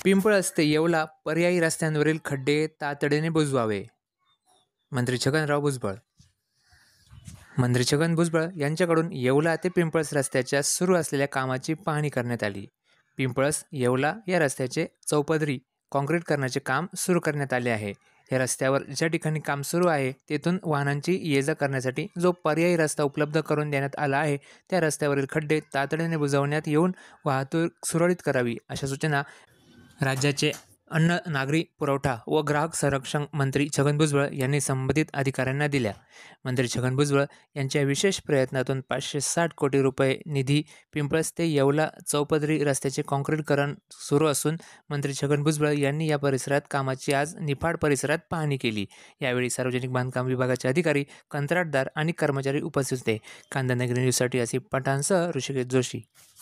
पिंपळस ते येवला पर्यायी रस्त्यांवरील खड्डे तातडीने बुजवावे. मंत्री छगनराव भुजबळ. मंत्री छगन भुजबळ यांच्याकडून येवला ते पिंपळस रस्त्याच्या सुरू असलेल्या कामाची पाहणी करण्यात आली. पिंपळस येवला या रस्त्याचे चौपदरी काँक्रीट करण्याचे काम सुरू करण्यात आले आहे. या रस्त्यावर ज्या ठिकाणी काम सुरू आहे तेथून वाहनांची ये-जा करण्यासाठी जो पर्यायी रस्ता उपलब्ध करून देण्यात आला आहे, त्या रस्त्यावरील खड्डे तातडीने बुजवण्यात येऊन वाहतूक सुरळीत करावी, अशा सूचना राज्याचे अन्न, नागरी पुरवठा व ग्राहक संरक्षण मंत्री छगन भुजबळ यांनी संबंधित अधिकाऱ्यांना दिल्या. मंत्री छगन भुजबळ यांच्या विशेष प्रयत्नातून 560 कोटी रुपये निधी पिंपळस ते येवला चौपदरी रस्त्याचे काँक्रीटीकरण सुरू असून मंत्री छगन भुजबळ यांनी या परिसरात कामाची आज निफाड परिसरात पाहणी केली. यावेळी सार्वजनिक बांधकाम विभागाचे अधिकारी, कंत्राटदार आणि कर्मचारी उपस्थित होते. कांदानगरी न्यूजसाठी आसिफ पठाणसह ऋषिकेश जोशी.